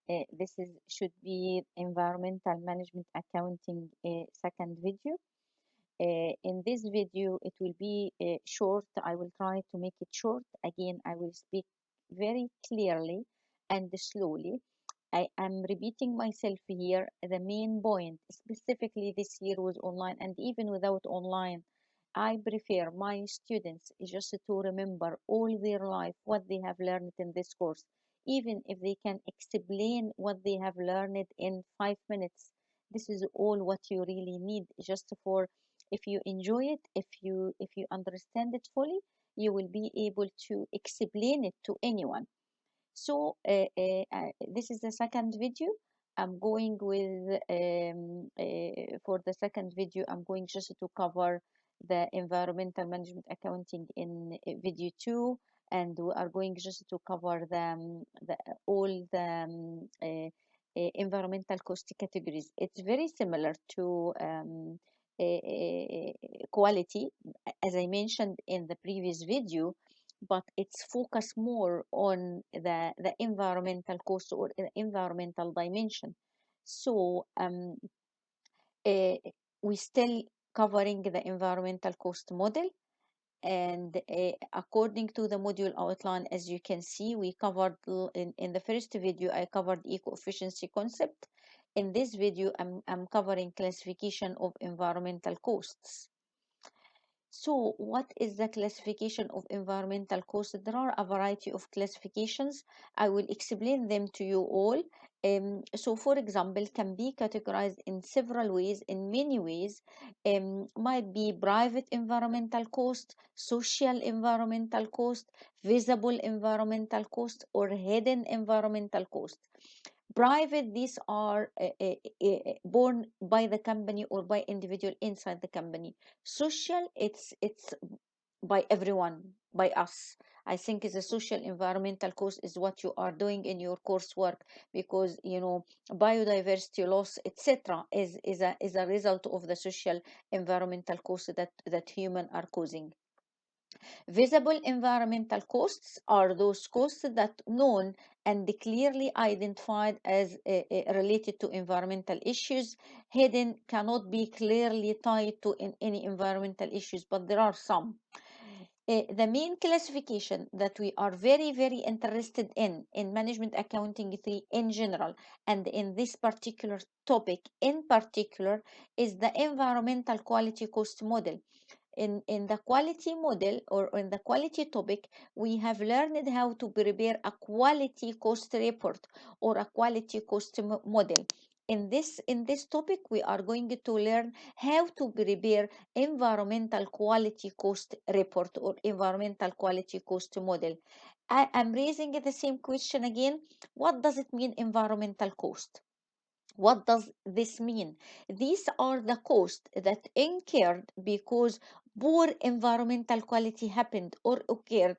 This should be environmental management accounting second video. In this video, it will be short. I will try to make it short. Again, I will speak very clearly and slowly. I am repeating myself here. The main point, specifically this year was online, and even without online, I prefer my students just to remember all their life what they have learned in this course. Even if they can explain what they have learned in 5 minutes, this is all what you really need just for if you enjoy it, if you understand it fully, you will be able to explain it to anyone. So this is the second video. I'm going with for the second video, I'm going just to cover the environmental management accounting in video 2, and we are going just to cover the all the environmental cost categories. It's very similar to quality, as I mentioned in the previous video, but it's focused more on the environmental cost or environmental dimension. So uh, we still covering the environmental cost model, and according to the module outline, as you can see, we covered in the first video, I covered eco-efficiency concept. In this video, I'm covering classification of environmental costs. So, what is the classification of environmental costs? There are a variety of classifications. I will explain them to you all. So, for example, can be categorized in several ways, in many ways. Might be private environmental cost, social environmental cost, visible environmental cost, or hidden environmental cost. Private, these are borne by the company or by individual inside the company. Social, it's by everyone, by us. I think the social environmental cost is what you are doing in your coursework, because biodiversity loss, etc., is a result of the social environmental cost that human are causing. Visible environmental costs are those costs that known and clearly identified as related to environmental issues. Hidden cannot be clearly tied to any environmental issues, but there are some. The main classification that we are very, very interested in management accounting 3 in general, and in this particular topic in particular, is the environmental quality cost model. In the quality model, or in the quality topic, we have learned how to prepare a quality cost report or a quality cost model. In this topic, we are going to learn how to prepare environmental quality cost report or environmental quality cost model. I am raising the same question again. What does it mean, environmental cost? What does this mean? These are the costs that incurred because poor environmental quality happened or occurred.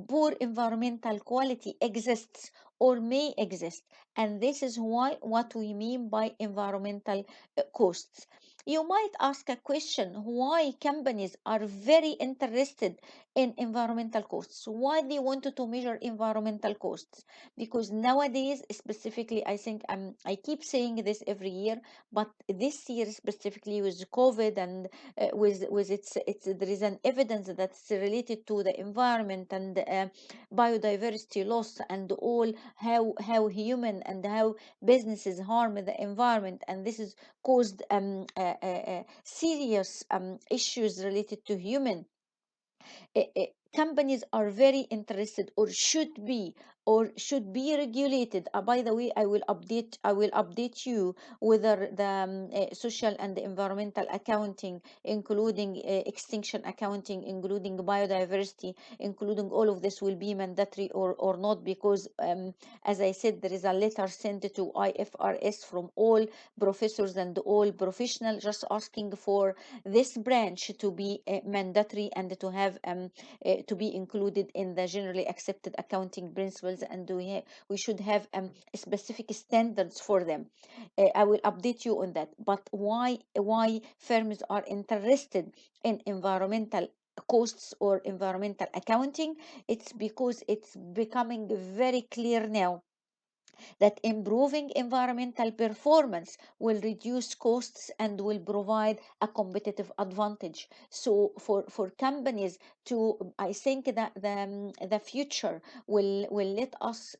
Poor environmental quality exists or may exist, and this is why what we mean by environmental costs. You might ask a question: why companies are very interested in environmental costs? Why they wanted to measure environmental costs? Because nowadays, specifically, I think I keep saying this every year, but this year specifically with COVID, and with its there is an evidence that's related to the environment and biodiversity loss, and all how human and how businesses harm the environment, and this is caused serious issues related to human. Companies are very interested, or should be regulated. By the way, I will update you whether the social and environmental accounting, including extinction accounting, including biodiversity, including all of this, will be mandatory or not, because as I said, there is a letter sent to IFRS from all professors and all professionals just asking for this branch to be mandatory, and to have to be included in the generally accepted accounting principles, and we should have specific standards for them. I will update you on that. But why firms are interested in environmental costs or environmental accounting? It's because it's becoming very clear now that improving environmental performance will reduce costs and will provide a competitive advantage. So for companies to, I think that the future will let us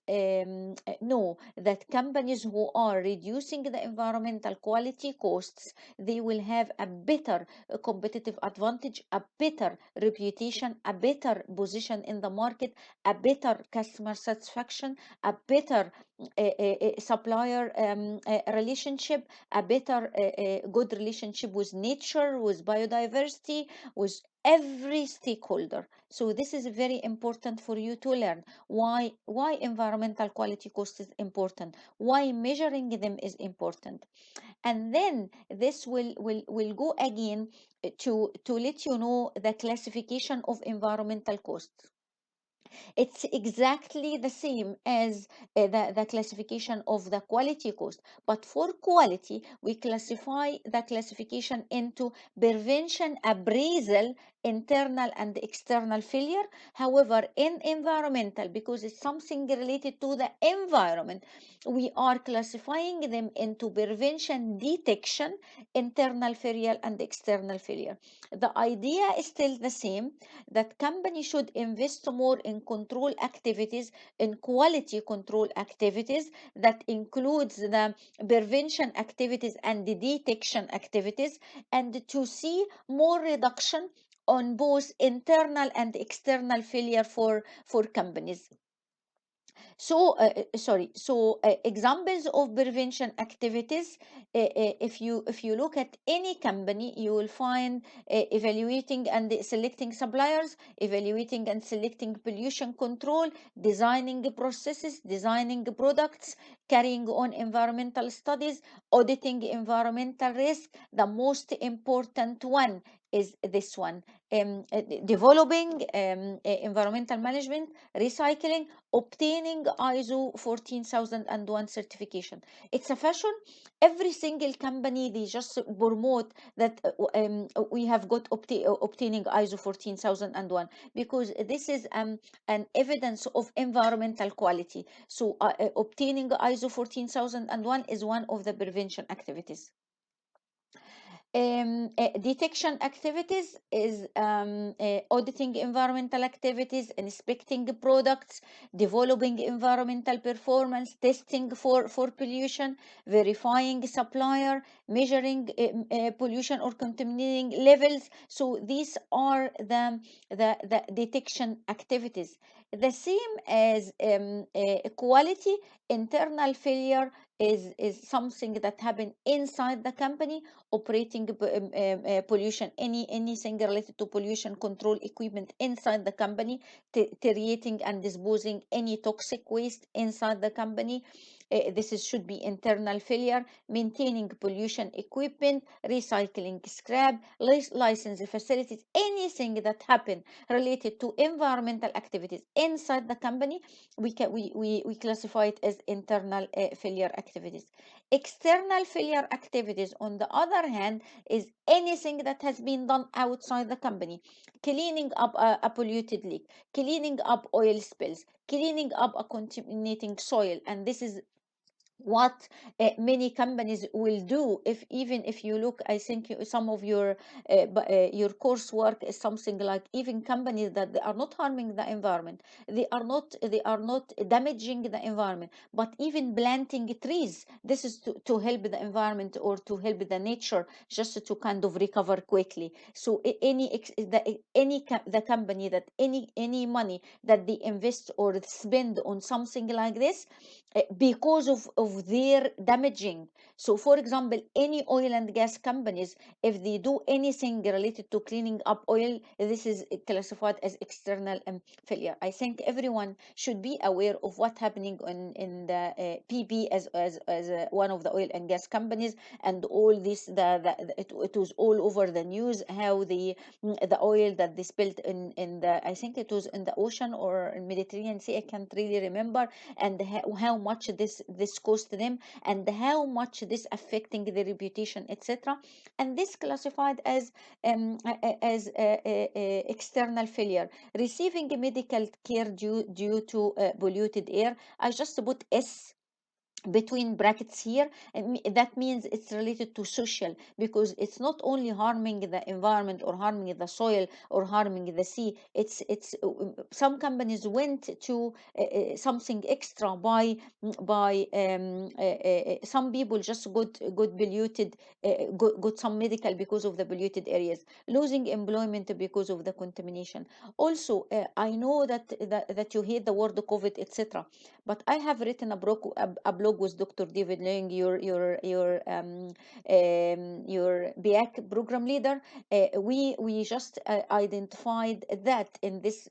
know that companies who are reducing the environmental quality costs, they will have a better competitive advantage, a better reputation, a better position in the market, a better customer satisfaction, a better supplier relationship, a better good relationship with nature, with biodiversity, with every stakeholder. So this is very important for you to learn why environmental quality cost is important, why measuring them is important. And then this will go again to let you know the classification of environmental costs. It's exactly the same as the classification of the quality cost. But for quality, we classify the classification into prevention, appraisal, internal and external failure. However, in environmental, because it's something related to the environment, we are classifying them into prevention, detection, internal failure, and external failure. The idea is still the same, that company should invest more in control activities, in quality control activities that includes the prevention activities and the detection activities, and to see more reduction on both internal and external failure for companies. Examples of prevention activities, if you look at any company, you will find evaluating and selecting suppliers, evaluating and selecting pollution control, designing processes, designing products, carrying on environmental studies, auditing environmental risk. The most important one is this one, developing environmental management, recycling, obtaining ISO 14001 certification. It's a fashion. Every single company, they just promote that we have got obtaining ISO 14001, because this is an evidence of environmental quality. So obtaining ISO 14001 is one of the prevention activities. Detection activities is auditing environmental activities, inspecting products, developing environmental performance, testing for pollution, verifying supplier, measuring pollution or contaminating levels. So these are the detection activities. The same as quality, internal failure is something that happen inside the company, operating pollution, anything related to pollution control equipment inside the company, treating and disposing any toxic waste inside the company. Should be internal failure, maintaining pollution equipment, recycling scrap, license facilities, anything that happen related to environmental activities inside the company, we classify it as internal failure activities. External failure activities, on the other hand, is anything that has been done outside the company: cleaning up a polluted leak, cleaning up oil spills, cleaning up a contaminating soil. And this is what many companies will do. If you look, I think some of your coursework is something like, even companies that they are not harming the environment, they are not damaging the environment, but even planting trees, this is to help the environment or to help the nature, just to kind of recover quickly. So the company that any money that they invest or spend on something like this, because of their damaging. So for example, any oil and gas companies, if they do anything related to cleaning up oil, this is classified as external failure. I think everyone should be aware of what's happening in the PP as one of the oil and gas companies, and all this, it was all over the news, how the oil that they spilled in the, I think it was in the ocean or in Mediterranean Sea, I can't really remember, and how much this cost them, and how much this affecting the reputation, etc. And this classified as external failure. Receiving medical care due to polluted air, I just put S between brackets here, that means it's related to social, because it's not only harming the environment or harming the soil or harming the sea. It's some companies went to something extra by some people just got polluted, got some medical because of the polluted areas, losing employment because of the contamination. Also, I know that you hate the word COVID, etc., but I have written a blog with Dr. David Lang, your BIAC program leader. We just identified that in this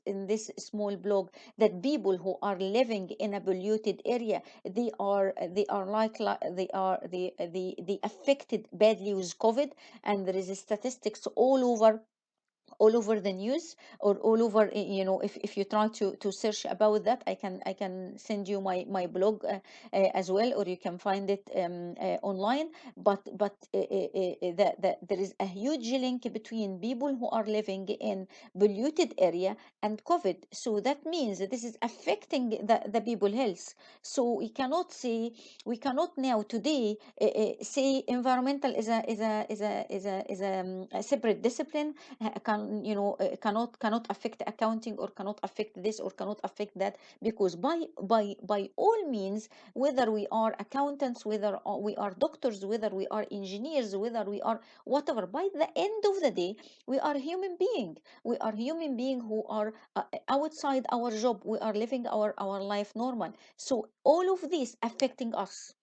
small blog, that people who are living in a polluted area, they are like they affected badly with COVID, and there is statistics all over the news, or all over, if you try to search about that, I can send you my blog, as well, or you can find it online. But there is a huge link between people who are living in polluted area and COVID. So that means that this is affecting the people health. So we cannot now today say environmental is a separate discipline, cannot affect accounting, or cannot affect this, or cannot affect that, because by all means, whether we are accountants, whether we are doctors, whether we are engineers, whether we are whatever, by the end of the day, we are human being. We are human being who are outside our job. We are living our life normal. So all of this affecting us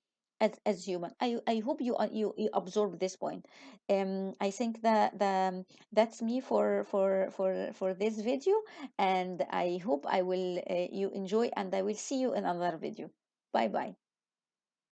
as human. I hope you absorb this point. I think that's me for this video, and I hope I will you enjoy, and I will see you in another video. Bye bye.